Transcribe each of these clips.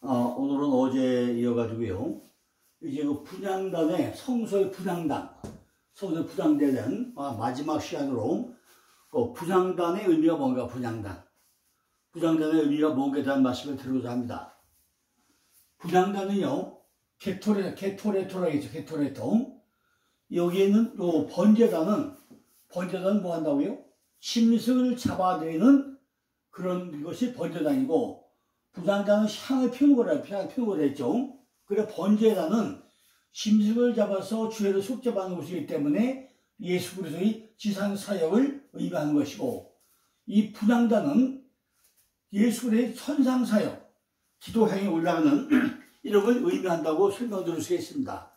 오늘은 어제 이어가지고요. 이제 그 분향단의 성소의 분향단에 대한 마지막 시간으로 분향단의 의미가 뭔가, 분향단의 의미가 뭔가에 대한 말씀을 드리고자 합니다. 분향단은요, 게토레토라겠죠. 여기에는 요 번제단은 뭐 한다고요? 짐승을 잡아들이는 그런 것이 번제단이고, 분향단은 향을 피우는 거라 했죠. 그래 번제단은 짐승을 잡아서 죄를 속죄받는 것이기 때문에 예수 그리스도의 지상 사역을 의미하는 것이고, 이 분향단은 예수 그리스도의 천상 사역, 기도 향에 올라가는 이런 걸 의미한다고 설명드릴 수 있습니다.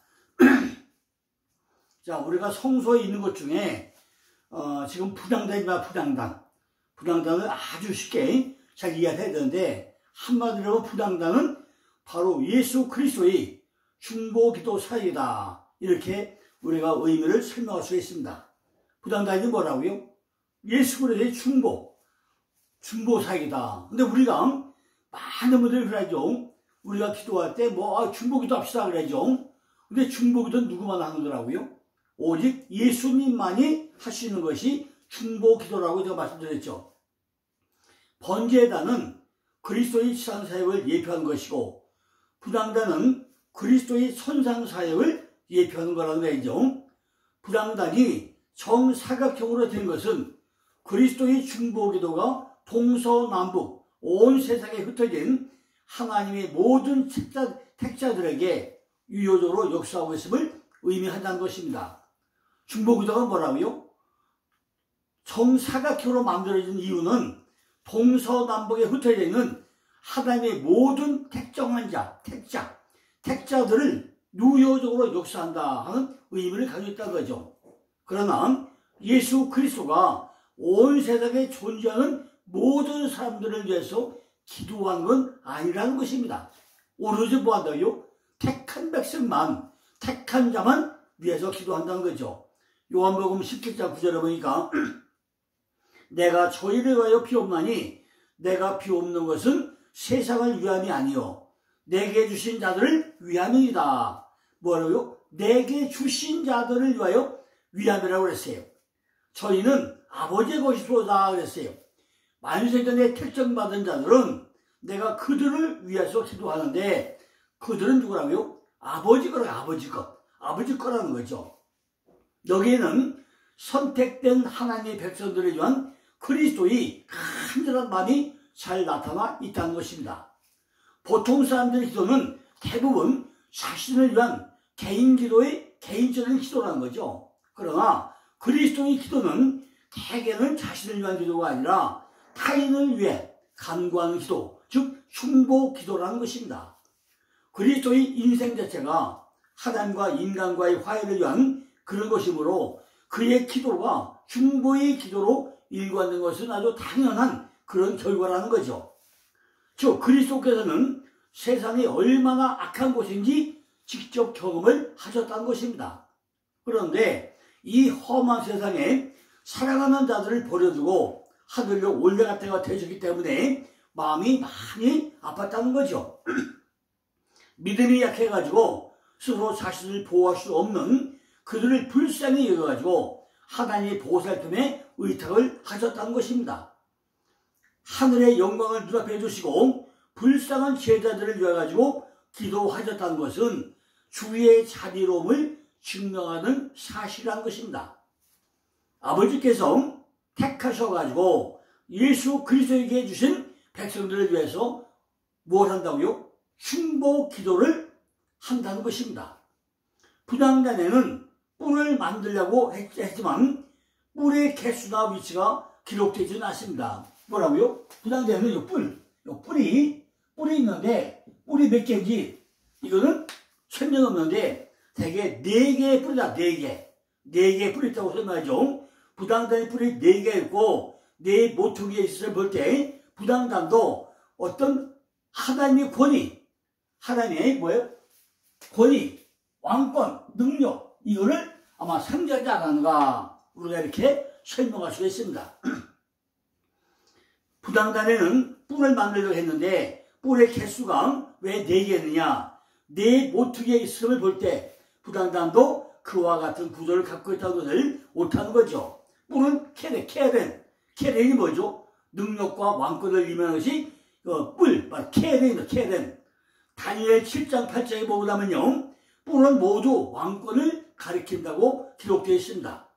자, 우리가 성소에 있는 것 중에 지금 분향단을 아주 쉽게 잘 이해해야 되는데, 한마디로 분향단은 바로 예수 그리스도의 중보기도 사역이다, 이렇게 우리가 의미를 설명할 수 있습니다. 분향단이 뭐라고요? 예수 그리스도의 중보 사역이다. 근데 우리가 많은 분들이 그러죠. 우리가 기도할 때 중보기도 합시다 그러죠. 근데 중보기도는 누구만 하는 거라고요? 오직 예수님만이 할 수 있는 것이 중보기도라고 제가 말씀드렸죠. 번제단은 그리스도의 지상 사역을 예표하는 것이고, 분향단은 그리스도의 천상 사역을 예표하는 거라는 거죠. 분향단이 정사각형으로 된 것은 그리스도의 중보기도가 동서남북 온 세상에 흩어진 하나님의 모든 택자들에게 유효적으로 역사하고 있음을 의미한다는 것입니다. 중보기도가 뭐라고요? 정사각형으로 만들어진 이유는 동서남북에 흩어져 있는 하나님의 모든 택정한 택자들을 유효적으로 역사한다 하는 의미를 가지고 있다는 거죠. 그러나 예수 그리스도가 온 세상에 존재하는 모든 사람들을 위해서 기도한 건 아니라는 것입니다. 오로지 뭐 한다고요? 택한 백성만, 택한 자만 위해서 기도한다는 거죠. 요한복음 17장 9절에 보니까 내가 저희를 위하여 비옵나니 내가 비옵는 것은 세상을 위함이 아니요 내게 주신 자들을 위함이다. 뭐라고요? 내게 주신 자들을 위하여 위함이라고 그랬어요. 저희는 아버지의 것이로다 그랬어요. 만세전에 택정받은 자들은 내가 그들을 위해서 기도하는데, 그들은 누구라고요? 아버지 거라는 거죠. 여기에는 선택된 하나님의 백성들을 위한 그리스도의 간절한 마음이 잘 나타나 있다는 것입니다. 보통 사람들의 기도는 대부분 자신을 위한 개인적인 기도라는 거죠. 그러나 그리스도의 기도는 대개는 자신을 위한 기도가 아니라 타인을 위해 간구하는 기도, 즉 중보 기도라는 것입니다. 그리스도의 인생 자체가 하나님과 인간과의 화해를 위한 그런 것이므로 그의 기도가 중보의 기도로 일관된 것은 아주 당연한 그런 결과라는 거죠. 즉 그리스도께서는 세상이 얼마나 악한 곳인지 직접 경험을 하셨다는 것입니다. 그런데 이 험한 세상에 사랑하는 자들을 버려두고 하늘로 올라갈 때가 되셨기 때문에 마음이 많이 아팠다는 거죠. 믿음이 약해가지고 스스로 자신을 보호할 수 없는 그들을 불쌍히 여겨가지고 하나님의 보살핌에 의탁을 하셨다는 것입니다. 하늘의 영광을 눈앞에 두시고 불쌍한 제자들을 위해가지고 기도하셨다는 것은 주의 자비로움을 증명하는 사실이라는 것입니다. 아버지께서 택하셔가지고 예수 그리스도에게 주신 백성들을 위해서 뭘 한다고요? 중보 기도를 한다는 것입니다. 분향단에는 뿔을 만들려고 했지만 뿔의 개수나 위치가 기록되지는 않습니다. 뭐라고요? 분향단에는 뿔이 있는데 뿔이 몇 개인지 이거는 설명 없는데 대개 4개의 뿔이다. 4개의 뿔이 있다고 설명하죠. 분향단의 뿔이 4개 있고 네 모퉁이에 있어서 볼 때 분향단도 어떤 하나님의 권위, 왕권, 능력, 이거를 아마 상징하지 않았는가 우리가 이렇게 설명할 수가 있습니다. 부당단에는 뿔을 만들려고 했는데 뿔의 개수가 왜 4개였느냐? 4 모퉁이의 있음을 볼 때 부당단도 그와 같은 구조를 갖고 있다는 것을 옳다는 거죠. 뿔은 케렌이 뭐죠? 능력과 왕권을 의미하는 것이 뿔, 케렌입니다. 케렌. 다니엘 7장 8장에 보면요, 뿔은 모두 왕권을 가리킨다고 기록되어 있습니다.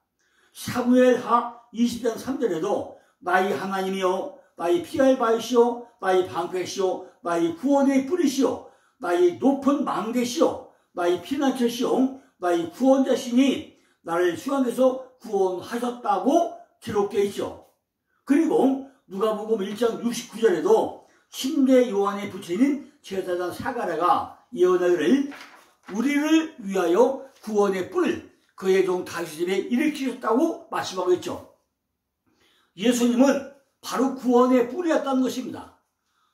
사무엘하 20장 3절에도 나의 하나님이여 나의 피할 바이시오 나의 방패시오 나의 구원의 뿔이시오 나의 높은 망대시오 나의 피난처시오 나의 구원자시니 나를 수양에서 구원하셨다고 기록되어 있죠. 그리고 누가복음 1장 69절에도 침례 요한의 부친인 제사장 사가랴가 예언하기를 우리를 위하여 구원의 뿔 그의 종 다윗의 집에 일으키셨다고 말씀하고 있죠. 예수님은 바로 구원의 뿔이었다는 것입니다.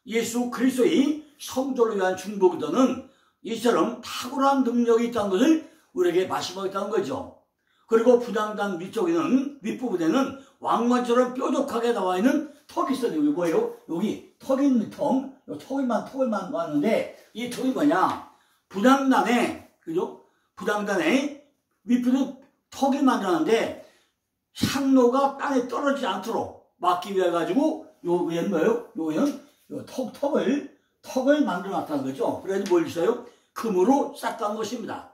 예수 그리스도의 성도를 위한 중보기도는 이처럼 탁월한 능력이 있다는 것을 우리에게 말씀하고 있다는 거죠. 그리고 부당단 위쪽에는 윗부분에는 왕관처럼 뾰족하게 나와 있는 턱이 있어요. 여기 뭐예요? 여기 턱이 있는 턱, 턱을만 왔는데 이 턱이 뭐냐? 부당단에 그죠? 부당단에 윗부분 턱이 만들었는데 향로가 땅에 떨어지지 않도록 막기 위해 가지고 요 위에는 뭐예요? 요 위에는 턱을 만들어 놨다는 거죠. 그래서 뭘 있어요? 금으로 쌌다는 것입니다.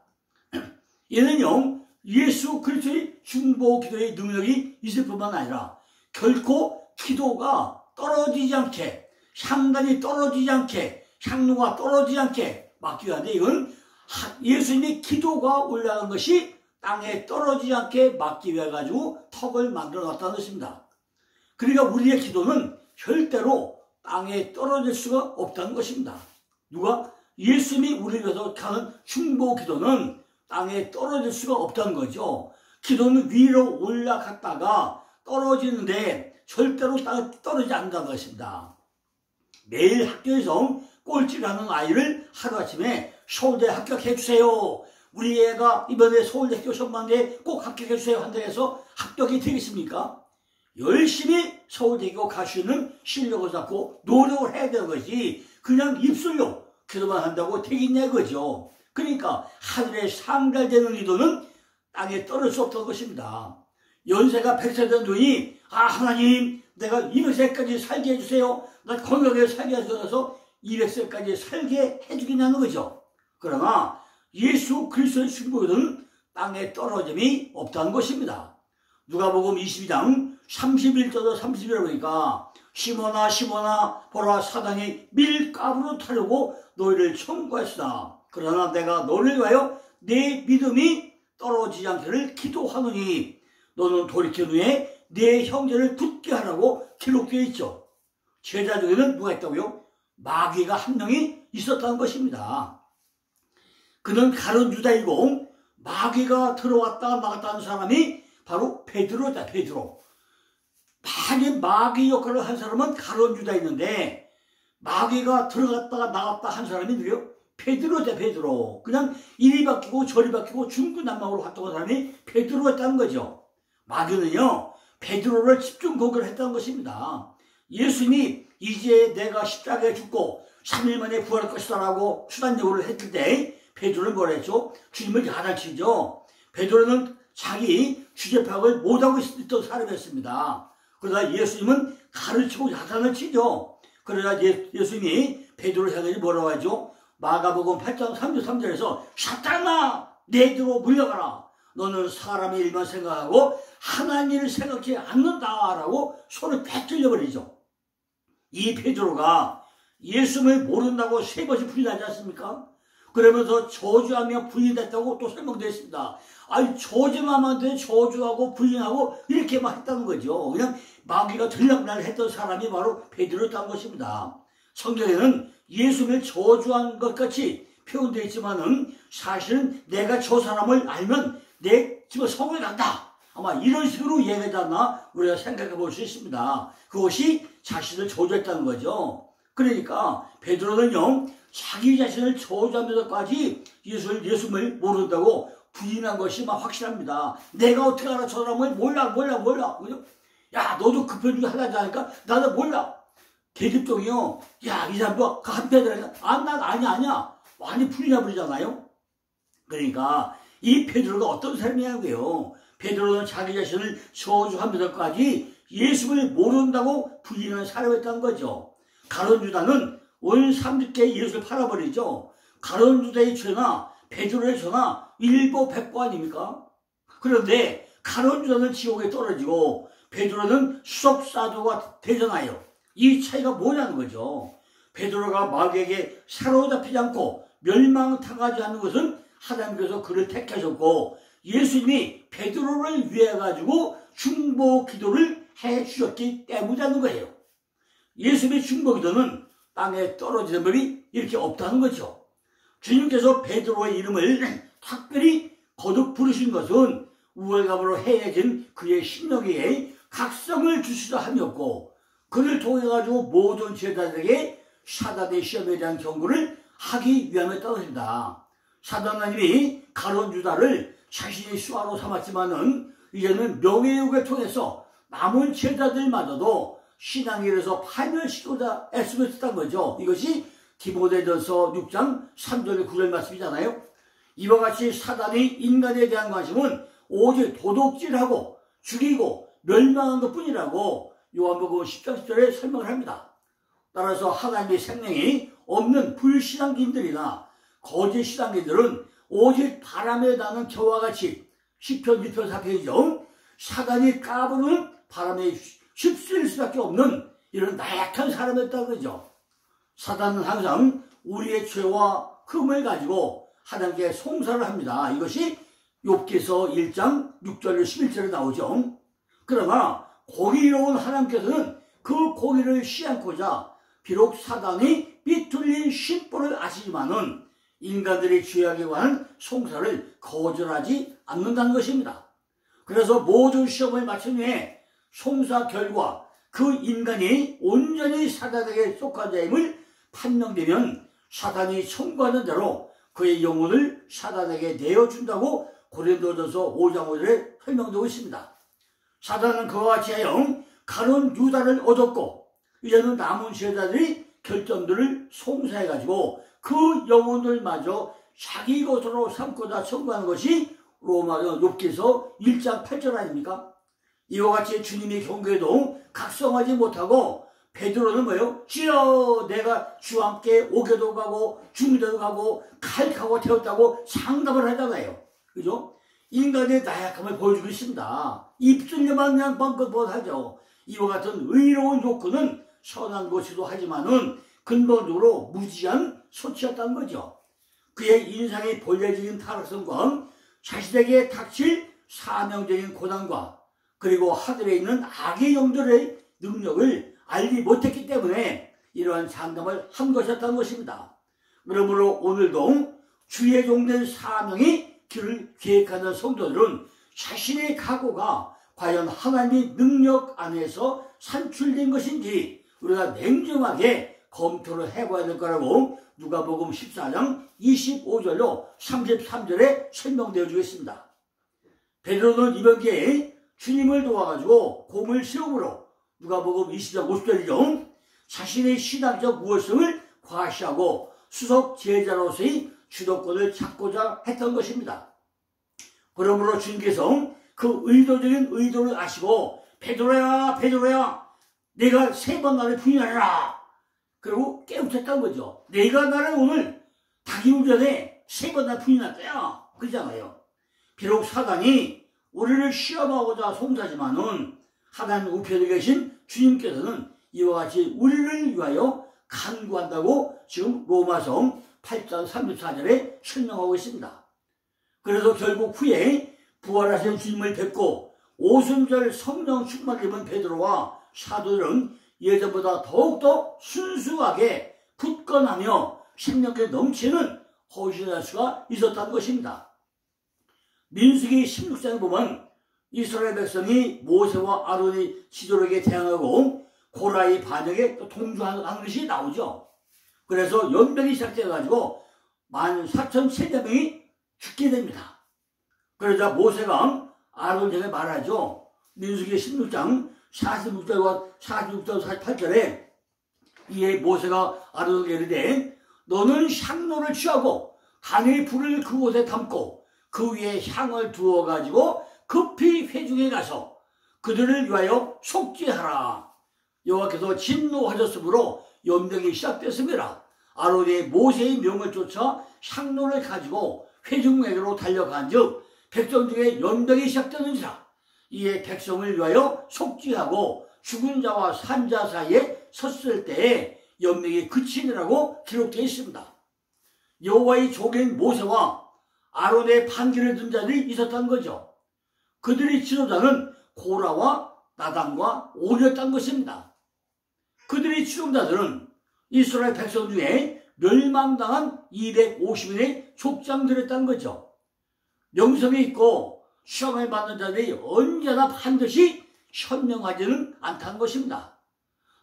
얘는요, 예수 그리스도의 중보 기도의 능력이 있을 뿐만 아니라 결코 기도가 떨어지지 않게, 향단이 떨어지지 않게, 향로가 떨어지지 않게 막기 위한데 이건 예수님의 기도가 올라간 것이 땅에 떨어지지 않게 막기 위해 가지고 턱을 만들어 놨다는 것입니다. 그러니까 우리의 기도는 절대로 땅에 떨어질 수가 없다는 것입니다. 누가? 예수님이 우리를 위해서 하는 중보 기도는 땅에 떨어질 수가 없다는 거죠. 기도는 위로 올라갔다가 떨어지는데 절대로 땅에 떨어지지 않는다는 것입니다. 매일 학교에서 꼴찌라는 아이를 하루아침에 서울대 합격해주세요. 우리 애가 이번에 서울대 학교 시험봤는데 꼭 합격해주세요 한다고 해서 합격이 되겠습니까? 열심히 서울대교 갈 수 있는 실력을 쌓고 노력을 해야 되는 것이 그냥 입술로 기도만 한다고 되겠냐 그죠. 그러니까 하늘에 상달되는 기도는 땅에 떨어질 수 없다는 것입니다. 연세가 100세 된 분이 하나님 내가 200세까지 살게 해주세요. 나 건강하게 살게 해주셔서 200세까지 살게 해주겠냐는 거죠. 그러나 예수 그리스도의 중보기도는 땅에 떨어짐이 없다는 것입니다. 누가복음 22장 31절로 30절을 보니까 시몬아 보라 사단이 밀가루로 타려고 너희를 청구했으나 그러나 내가 너를 위하여 내 믿음이 떨어지지 않기를 기도하노니 너는 돌이킨 후에 내 형제를 붙게 하라고 기록되어 있죠. 제자 중에는 누가 있다고요? 마귀가 한 명이 있었다는 것입니다. 그는 가룟 유다이고 마귀가 들어왔다 나갔다 하는 사람이 바로 베드로다. 베드로. 많이 마귀 역할을 한 사람은 가룟 유다였는데 마귀가 들어갔다가 나갔다 한 사람이 누구요? 베드로다. 베드로. 그냥 이리 바뀌고 저리 바뀌고 중구난방으로 활동한 사람이 베드로였다는 거죠. 마귀는요 베드로를 집중 공격을 했다는 것입니다. 예수님이 이제 내가 십자가에 죽고 3일 만에 부활할 것이다 라고 수단요구를 했을 때 베드로는 뭐라 했죠? 주님을 야단치죠. 베드로는 자기 주제 파악을 못하고 있던 사람이었습니다. 그러다 예수님은 가르치고 야단을 치죠. 그러다 예수님이 베드로를 향해서 뭐라고 하죠? 마가복음 8장 33절에서 사탄아 내게로 물러가라. 너는 사람의 일만 생각하고 하나님을 생각지 않는다라고 손을 팍 찔려버리죠. 이 베드로가 예수님을 모른다고 3번씩 부인하지 않습니까? 그러면서 저주하며 부인했다고 또 설명되어 있습니다. 아니 저주만 하는데 저주하고 부인하고 이렇게만 했다는 거죠. 그냥 마귀가 들락날 했던 사람이 바로 베드로였다는 것입니다. 성경에는 예수님을 저주한 것 같이 표현되어 있지만은 사실은 내가 저 사람을 알면 내 집에 성에 간다. 아마 이런 식으로 얘기하지 않나 우리가 생각해 볼 수 있습니다. 그것이 자신을 저주했다는 거죠. 그러니까 베드로는요 자기 자신을 저주하면서까지 예수님을 모른다고 부인한 것이 막 확실합니다. 내가 어떻게 알아? 저 사람을 몰라. 그죠? 야, 너도 그 편 중에 하나지 않을까? 나도 몰라. 계집종이요. 야, 이 사람도 한 편이라니까. 난 아니야. 완전히 부인해 버리잖아요. 그러니까 이 베드로가 어떤 사람이냐고요. 베드로는 자기 자신을 저주하면서까지 예수를 모른다고 부인하는 사람이었다는 거죠. 가룟 유다는 온 30개의 예수를 팔아버리죠. 가룟 유다의 죄나 베드로의 죄나 일보 백보 아닙니까? 그런데 가룟 유다는 지옥에 떨어지고 베드로는 수석사도가 되잖아요. 이 차이가 뭐냐는 거죠. 베드로가 마귀에게 사로잡히지 않고 멸망당하지 않는 것은 하나님께서 그를 택하셨고 예수님이 베드로를 위해 가지고 중보 기도를 해 주셨기 때문이라는 거예요. 예수님의 중보 기도는 땅에 떨어지는 법이 이렇게 없다는 거죠. 주님께서 베드로의 이름을 특별히 거듭 부르신 것은 우월감으로 해해진 그의 심령에 각성을 주시려 함이었고 그를 통해 가지고 모든 제자들에게 사단의 시험에 대한 경고를 하기 위함이었다고 합니다. 사단님이 가룟 유다를 자신의 수하로 삼았지만은 이제는 명예욕을 통해서 남은 제자들마저도 신앙일에서 파멸시키고자 애쓰고 있었던 거죠. 이것이 디모데전서 6장 3절 9절 말씀이잖아요. 이와 같이 사단이 인간에 대한 관심은 오직 도둑질하고 죽이고 멸망한 것뿐이라고 요한복음 10장 10절에 설명을 합니다. 따라서 하나님의 생명이 없는 불신앙인들이나 거짓 신앙인들은 오직 바람에 나는 겨와 같이 시편 1편 4편이죠. 사단이 까부는 바람에 휩쓸릴 수밖에 없는 이런 나약한 사람이었다는 거죠. 사단은 항상 우리의 죄와 흠을 가지고 하나님께 송사를 합니다. 이것이 욥기서 1장 6절 11절에 나오죠. 그러나 공의로운 하나님께서는 그 공의를 시행하고자 비록 사단이 삐뚤린 심보를 아시지만은 인간들의 죄악에 관한 송사를 거절하지 않는다는 것입니다. 그래서 모든 시험을 마친 후에 송사 결과 그 인간이 온전히 사단에게 속한 자임을 판명되면 사단이 청구하는 대로 그의 영혼을 사단에게 내어준다고 고린도전서 5장 5절에 설명되고 있습니다. 사단은 그와 같이 하여 가룟 유다를 얻었고 이제는 남은 제자들이 결점들을 송사해가지고 그 영혼들마저 자기 것으로 삼고자 청구하는 것이 로마서 욥기서 1장 8절 아닙니까? 이와 같이 주님의 경고에도 각성하지 못하고 베드로는 뭐예요? 주여 내가 주와 함께 오게도 가고 죽기도 가고 칼카고 태웠다고 상담을 하잖아요. 그죠? 인간의 나약함을 보여주고 있습니다. 입술로만 그냥 뻥긋 하죠. 이와 같은 의로운 욕구는 선한 것이기도 하지만은 근본적으로 무지한 소치였다는 거죠. 그의 인상이 본래적인 타락성과 자신에게 닥칠 사명적인 고난과 그리고 하늘에 있는 악의 영들의 능력을 알지 못했기 때문에 이러한 장담을 한 것이었다는 것입니다. 그러므로 오늘도 주의 종된 사명이 길을 계획하는 성도들은 자신의 각오가 과연 하나님의 능력 안에서 산출된 것인지 우리가 냉정하게 검토를 해봐야 될 거라고 누가복음 14장 25절로 33절에 설명되어 주겠습니다. 베드로는 이번 기회에 주님을 도와가지고 공을 세움으로 누가복음 20장 50절이죠. 자신의 신앙적 우월성을 과시하고 수석 제자로서의 주도권을 잡고자 했던 것입니다. 그러므로 주님께서 그 의도적인 의도를 아시고 베드로야 내가 3번 나를 부인하라. 그리고 깨우쳤다는 거죠. 내가 나를 오늘 닭이 오기 전에 3번 나를 부인할 거야. 그러잖아요. 비록 사단이 우리를 시험하고자 송사지만은 하나님 우편에 계신 주님께서는 이와 같이 우리를 위하여 간구한다고 지금 로마서 8장 34절에 설명하고 있습니다. 그래서 결국 후에 부활하신 주님을 뵙고 오순절 성령 충만을 입은 베드로와 사도들은 예전보다 더욱더 순수하게 굳건하며 생명력 넘치는 헌신할 수가 있었다는 것입니다. 민수기 16장에 보면 이스라엘 백성이 모세와 아론의 지도력에 대항하고 고라의 반역에 동조하는 것이 나오죠. 그래서 연병이 시작돼가지고 14,000명이 죽게 됩니다. 그러자 모세가 아론에게 말하죠. 민수기 16장 46절과 48절에 이에 모세가 아론에게 이르되 너는 향로를 취하고 단의 불을 그곳에 담고 그 위에 향을 두어 가지고 급히 회중에 가서 그들을 위하여 속죄하라. 여호와께서 진노하셨으므로 연병이 시작됐습니다. 아론이 모세의 명을 쫓아 향로를 가지고 회중에게로 달려간즉 백성 중에 연병이 시작되는지라. 이에 백성을 위하여 속죄하고 죽은 자와 산 자 사이에 섰을 때에 연병이 그치니라고 기록되어 있습니다. 여호와의 종인 모세와 아론의 반기를 든 자들이 있었다는 거죠. 그들의 지도자는 고라와 나단과 오리였다는 것입니다. 그들의 추종자들은 이스라엘 백성 중에 멸망당한 250인의 족장들이었다는 거죠. 명성이 있고 시험을 받는 자들이 언제나 반드시 현명하지는 않다는 것입니다.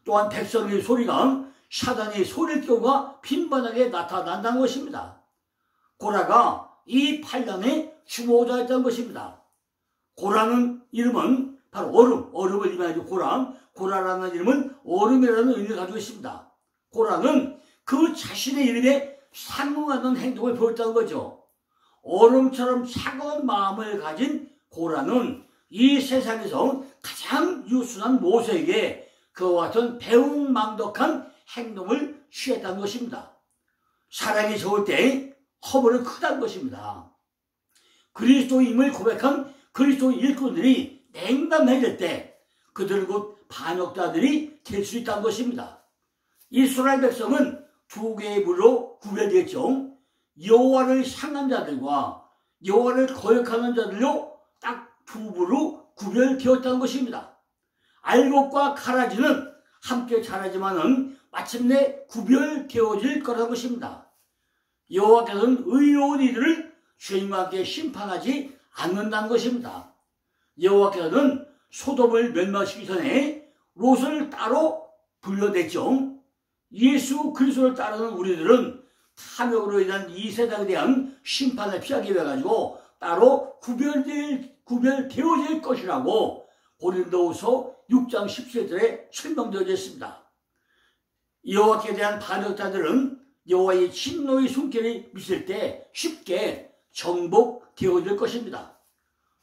또한 백성의 소리가 사단의 소리교가 빈번하게 나타난다는 것입니다. 고라가 이 반란의 주모자였다는 것입니다. 고라는 이름은 바로 얼음을 의미하죠. 고라라는 이름은 얼음이라는 의미를 가지고 있습니다. 고라는 그 자신의 이름에 상응하는 행동을 보였다는 거죠. 얼음처럼 차가운 마음을 가진 고라는 이 세상에서 가장 유순한 모세에게 그와 같은 배은망덕한 행동을 취했다는 것입니다. 사랑이 적을 때 허물은 크다는 것입니다. 그리스도임을 고백한 그리스도 일꾼들이 냉담해질 때 그들은 곧 반역자들이 될 수 있다는 것입니다. 이스라엘 백성은 두 개의 부로 구별되었죠. 여호와를 향한 자들과 여호와를 거역하는 자들로 딱 두 부로 구별되었다는 것입니다. 알곡과 가라지는 함께 자라지만은 마침내 구별되어질 거라는 것입니다. 여호와께서는 의로운 이들을 죄인과 함께 심판하지 않는다는 것입니다. 여호와께서는 소돔을 멸망시키기 전에 롯을 따로 불러냈죠. 예수 그리스도를 따르는 우리들은 탐욕으로 인한 이 세상에 대한 심판을 피하기 위해 가지고 따로 구별되어질 것이라고 고린도후서 6장 17절에 설명되어져 있습니다. 여호와께 대한 반역자들은 여호와의 진노의 손길이 미칠 때 쉽게 정복되어질 것입니다.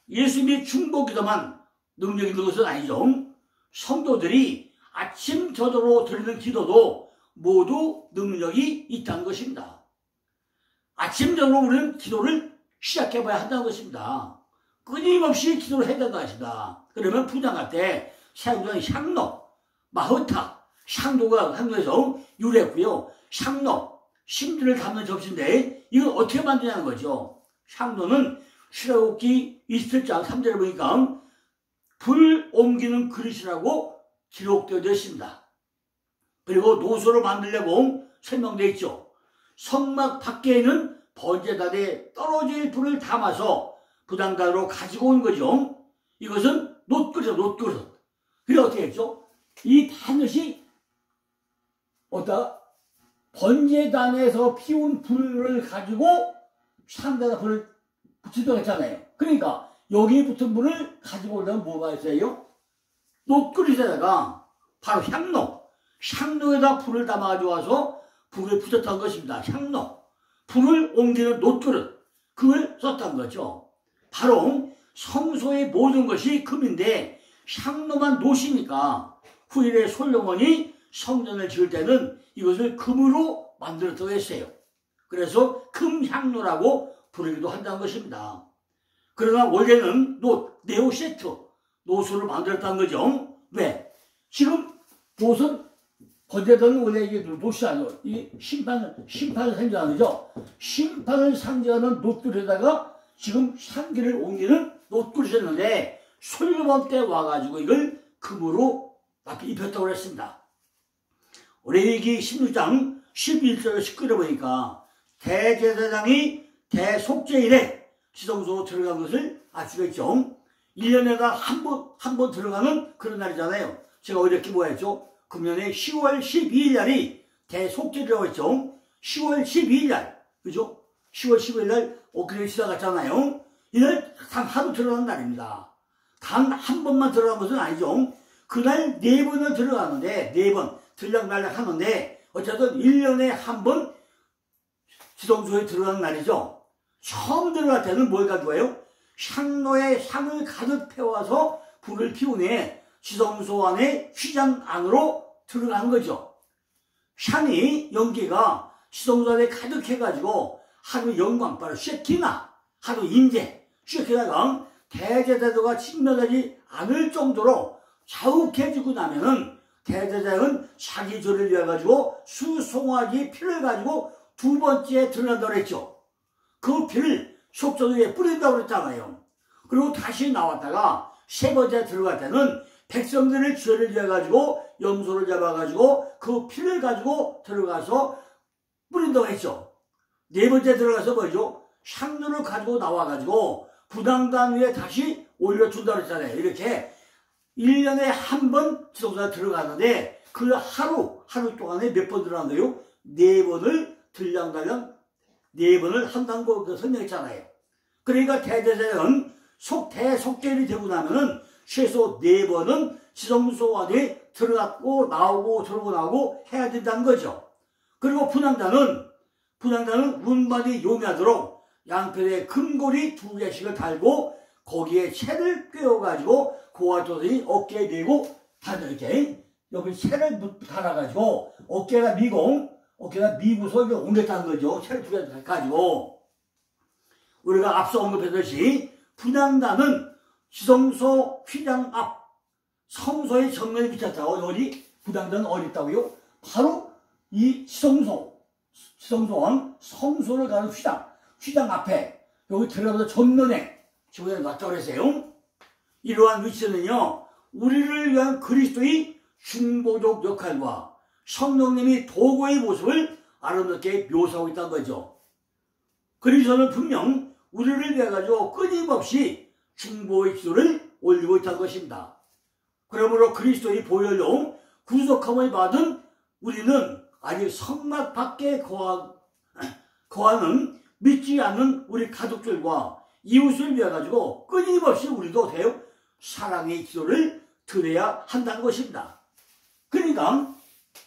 예수님이 중보기도만 능력 있는 것은 아니죠. 성도들이 아침 저녁으로 드리는 기도도 모두 능력이 있다는 것입니다. 아침 저녁으로 우리는 기도를 시작해봐야 한다는 것입니다. 끊임없이 기도를 해야 된다는 것입니다. 그러면 분양할 때 사용되는 향로, 마흐타, 향로가 향로에서 유래했고요. 향로, 심지를 담는 접시인데 이걸 어떻게 만드냐는 거죠. 향로는 출애굽기 27장 3절에 보니까 불 옮기는 그릇이라고 기록되어 있습니다. 그리고 노소를 만들려고 설명되어 있죠. 성막 밖에는 번제단에 떨어질 불을 담아서 부담단으로 가지고 온 거죠. 이것은 놋그릇이죠, 놋그릇. 그래 어떻게 했죠? 이 반드시 번제단에서 피운 불을 가지고 상단에 불을 붙이도록 했잖아요. 그러니까 여기에 붙은 불을 가지고 오려면 뭐가 있어요? 놋그릇에다가 바로 향로에다 불을 담아가지고 와서 불을 붙였다는 것입니다. 향로. 불을 옮기는 놋그릇. 그걸 썼다는 거죠. 바로 성소의 모든 것이 금인데 향로만 놋이니까 후일에 솔로몬이 성전을 지을 때는 이것을 금으로 만들었다고 했어요. 그래서 금향로라고 부르기도 한다는 것입니다. 그러나 원래는 네오세트, 놋으로 만들었다는 거죠. 왜? 지금 놋은 번제단은 원래 이게 놋이 아니고 이게 심판을 상징하는 거죠. 심판을 상징하는 놋그릇에다가 지금 향기를 옮기는 놋그릇이었는데 솔로몬 때 와가지고 이걸 금으로 입혔다고 했습니다. 레위기 16장 11절에 19절에 보니까 대제사장이 대속죄일에 지성소로 들어간 것을 알 수가 있죠. 1년에가 한 번 들어가는 그런 날이잖아요. 제가 어저께 뭐 했죠? 금년에 10월 12일 날이 대속죄라고 했죠. 10월 12일 날, 그죠? 10월 12일 날 엊그제 지나갔잖아요. 이날 하루 들어가는 날입니다. 단 한 번만 들어간 것은 아니죠. 그날 4번을 들어가는데 4번 들락날락 하는데 어쨌든 1년에 한 번 지성소에 들어가는 날이죠. 처음 들어갈 때는 뭘 가지고 와요? 향로에 향을 가득 태워서 불을 피우네 지성소 안에 휘장 안으로 들어가는 거죠. 향이 연기가 지성소 안에 가득해가지고 하루 영광, 바로 쉐키나, 하루 임재, 쉐키나가 대제사장과 직면하지 않을 정도로 자욱해지고 나면은 대제사장은 자기 죄를 위해 가지고 수송아지 피를 가지고 2번째 들어간다고 했죠. 그 피를 속전 위에 뿌린다고 그랬잖아요. 그리고 다시 나왔다가 3번째 들어갈 때는 백성들의 죄를 위해 가지고 염소를 잡아 가지고 그 피를 가지고 들어가서 뿌린다고 했죠. 4번째 들어가서 뭐죠? 향로를 가지고 나와 가지고 분향단 위에 다시 올려준다고 했잖아요. 이렇게 1년에 한 번 지성소에 들어가는데 그 하루 동안에 몇 번 들어간 거예요? 4번을 들량달랑 4번을 한다는 거 설명했잖아요. 그러니까 대제사장은 대속죄일이 되고 나면은 최소 4번은 지성소 안에 들어가고 나오고 들어오고 나오고 해야 된다는 거죠. 그리고 분향단은 운반이 용이하도록 양편에 금고리 2개씩을 달고 거기에 채를 꿰어가지고 고아도들이 어깨에 메고 이렇게 여기 채를 달아가지고 어깨가 미고서 이렇게 옮겼다는 거죠. 채를 2개 가지고 우리가 앞서 언급했듯이 분향단은 지성소 휘장 앞 성소의 정면에 비쳤다고. 어디? 분향단은 어디 있다고요? 바로 이 지성소원 성소를 가는 휘장 앞에 여기 들어가서 전면에 지구에 놨다고 그랬어요. 이러한 위치는요, 우리를 위한 그리스도의 중보적 역할과 성령님이 도구의 모습을 아름답게 묘사하고 있다는 거죠. 그리스도는 분명 우리를 위해 가지고 끊임없이 중보의 기도를 올리고 있다는 것입니다. 그러므로 그리스도의 보혈로 구속함을 받은 우리는 아직 성막 밖에 거하는 믿지 않는 우리 가족들과 이웃을 위해 가지고 끊임없이 우리도 사랑의 기도를 드려야 한다는 것입니다. 그러니까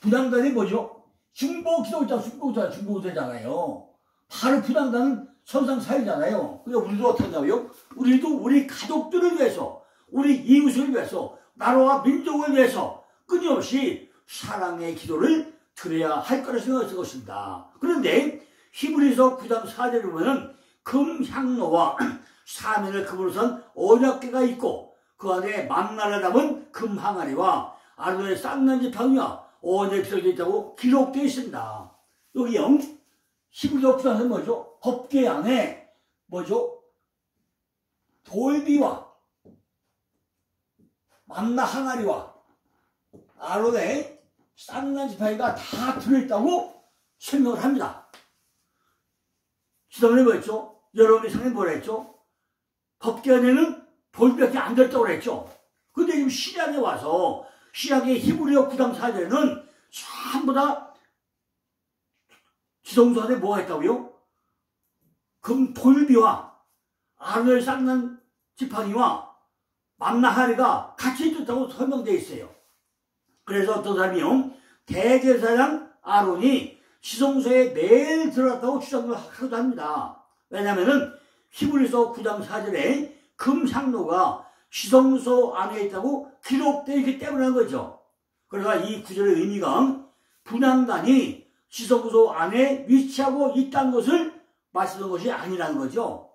분향단이 뭐죠? 중보기도잖아요. 바로 분향단은 선상사회잖아요. 그러니까 우리도 어떻게 한다고요? 우리도 우리 가족들을 위해서, 우리 이웃을 위해서, 나라와 민족을 위해서 끊임없이 사랑의 기도를 드려야 할 거라 생각할 것입니다. 그런데 히브리서 9장 4절에 보면은 금향로와 사면을 금으로 선 언약궤가 있고 그 안에 만나를 담은 금항아리와 아론의 쌍난지팡이와 언약이 써져 있다고 기록되어 있습니다. 여기 히브리서 9장은 뭐죠? 법궤 안에 뭐죠? 돌비와 만나 항아리와 아론의 쌍난지팡이가 다 들어있다고 설명을 합니다. 지난번에 뭐였죠? 여러분이 상에 뭐라 했죠? 법궤 안에는 돌밖에 안 들었다고 그랬죠? 근데 지금 신약에 와서 신약의 히브리서 9장 4절에는 전부 다 지성소 안에 뭐가 있다고요? 금 돌비와 아론의 쌍난 지팡이와 만나하리가 같이 있다고 설명되어 있어요. 그래서 어떤 사람이요? 대제사장 아론이 지성소에 매일 들어갔다고 주장을 하기도 합니다. 왜냐하면은 히브리서 9장 4절에 금향로가 지성소 안에 있다고 기록되어 있기 때문에 한 거죠. 그러나 이 구절의 의미가 분향단이 지성소 안에 위치하고 있다는 것을 말씀하는 것이 아니라는 거죠.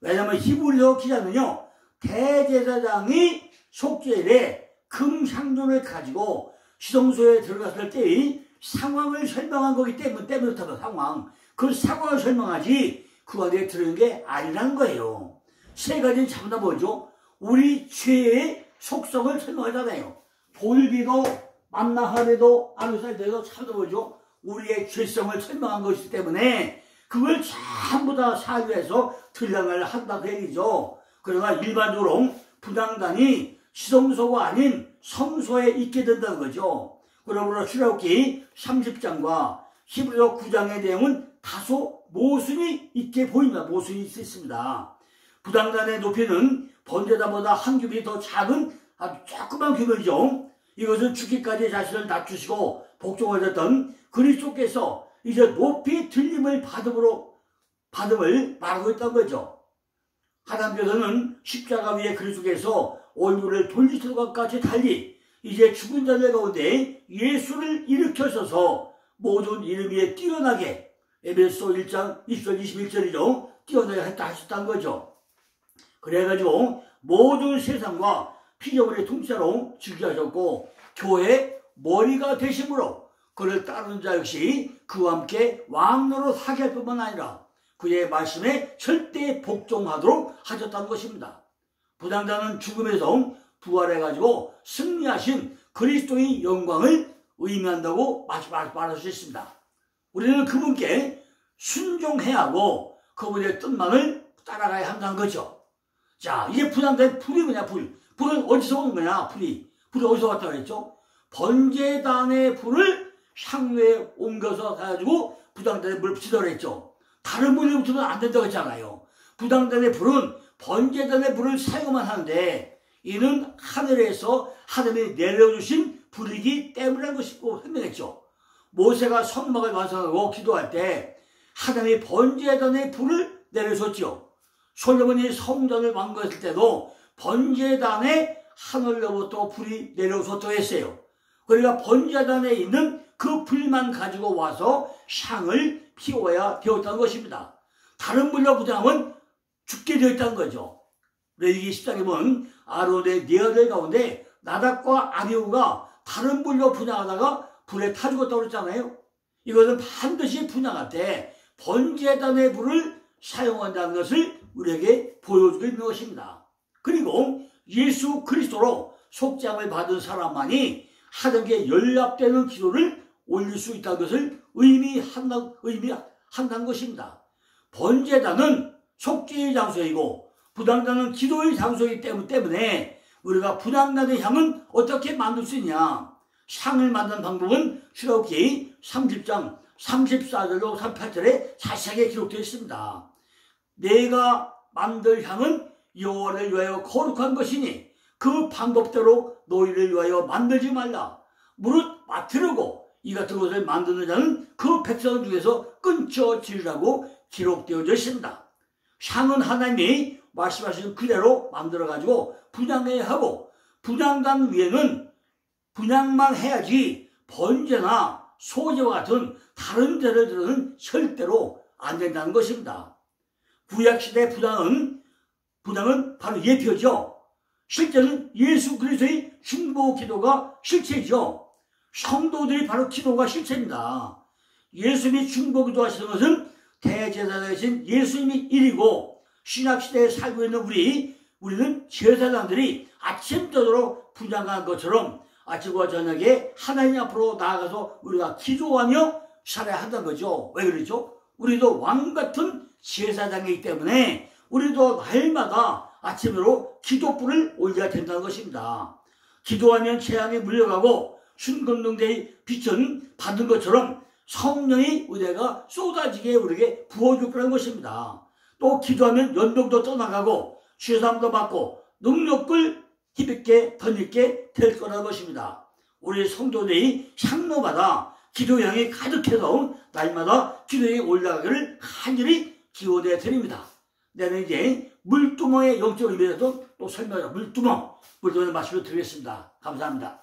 왜냐하면 히브리서 기자는요, 대제사장이 속죄일에 금향로를 가지고 지성소에 들어갔을 때의 상황을 설명한 거기 때문에 그 상황을 설명하지 그 안에 들어있는 게 아니라는 거예요. 3가지는 전부 다 뭐죠? 우리 죄의 속성을 설명하잖아요. 돌비도 만나하래도 아루살대도 참도 뭐죠? 우리의 죄성을 설명한 것이기 때문에 그걸 전부 다 사유해서 들량을 한다고 얘기죠. 그러나 일반적으로 분향단이 지성소가 아닌 성소에 있게 된다는 거죠. 그러므로 출애굽기 30장과 히브리서 9장의 내용은 다소 모순이 있게 보입니다. 모순이 있습니다. 부당단의 높이는 번제단보다 한 규빗이 더 작은 아주 조그만 규모이죠. 이것은 죽기까지 자신을 낮추시고 복종하셨던 그리스도께서 이제 높이 들림을 받음을 말하고 있다는 거죠. 하나님께서는 십자가 위에 그리스도께서 얼굴을 돌리시는 것 같이 달리 이제 죽은 자들 가운데 예수를 일으켜서서 모든 이름 위에 뛰어나게, 에베소 1장 20절 21절이죠. 뛰어나게 하셨다는 거죠. 그래가지고 모든 세상과 피조물의 통치자로 즉위하셨고 교회의 머리가 되심으로 그를 따르는 자 역시 그와 함께 왕노릇 하게 할 뿐만 아니라 그의 말씀에 절대 복종하도록 하셨다는 것입니다. 부당단은 죽음에서 부활해가지고 승리하신 그리스도의 영광을 의미한다고 말할 수 있습니다. 우리는 그분께 순종해야 하고 그분의 뜻만을 따라가야 한다는 거죠. 자, 이제 부당단의 불이 뭐냐, 불. 불은 어디서 오는 거냐, 불이. 불이 어디서 왔다고 했죠? 번제단의 불을 향로에 옮겨서 가지고 부당단의 불을 붙이라고 했죠. 다른 불이 붙으면 안 된다고 했잖아요. 부당단의 불은 번제단의 불을 사용만 하는데 이는 하늘에서 하늘이 내려주신 불이기 때문이라는 것이고 설명했죠. 모세가 성막을 완성하고 기도할 때 하나님이 번제단의 불을 내려줬죠. 솔로몬이 성전을 완공했을 때도 번제단에 하늘로부터 불이 내려줬다고 했어요. 그러니까 번제단에 있는 그 불만 가지고 와서 향을 피워야 되었다는 것입니다. 다른 불로 부당하면 죽게 되었다는 거죠. 레위기 14장에 보면 아론의 네 아들 가운데 나답과 아비후가 다른 불로 분양하다가 불에 타 죽었다고 그랬잖아요. 이것은 반드시 분양할 때 번제단의 불을 사용한다는 것을 우리에게 보여주고 있는 것입니다. 그리고 예수 그리스도로 속죄함을 받은 사람만이 하나님께 연락되는 기도를 올릴 수 있다는 것을 의미한다는 것입니다. 번제단은 속죄의 장소이고 부당단은 기도의 장소이기 때문에 우리가 부당단의 향은 어떻게 만들 수 있냐? 향을 만드는 방법은 출애굽기 30장 34절로 38절에 자세하게 기록되어 있습니다. 내가 만들 향은 여호와를 위하여 거룩한 것이니 그 방법대로 너희를 위하여 만들지 말라. 무릇 맡으려고 이 같은 것을 만드는 자는 그 백성 중에서 끊쳐지리라고 기록되어져 있습니다. 향은 하나님이 말씀하신 그대로 만들어가지고 분양해야 하고 분양단 위에는 분양만 해야지 번제나 소제와 같은 다른 제사들은 절대로 안 된다는 것입니다. 구약시대 분양은 바로 예표죠. 실제는 예수 그리스도의 중보 기도가 실체죠. 성도들이 바로 기도가 실체입니다. 예수님이 중보 기도하시는 것은 대제사장이신 예수님이 일이고 신약시대에 살고 있는 우리는 제사장들이 아침저녁으로 분양한 것처럼 아침과 저녁에 하나님 앞으로 나아가서 우리가 기도하며 살아야 한다는 거죠. 왜 그러죠? 우리도 왕같은 제사장이기 때문에 우리도 날마다 아침으로 기도불을 올려야 된다는 것입니다. 기도하면 재앙에 물려가고 순금능대의 빛은 받은 것처럼 성령의 은혜가 쏟아지게 우리에게 부어줄 거라는 것입니다. 또 기도하면 연병도 떠나가고 죄사함도 받고 능력을 힘있게 덧입게 될 거라는 것입니다. 우리 성도들이 향로마다 기도향이 가득해서 날마다 기도에 올라가기를 간절히 기원해 드립니다. 내는 이제 물두멍의 영적 의미에서 또 설명하자. 물두멍의 말씀을 드리겠습니다. 감사합니다.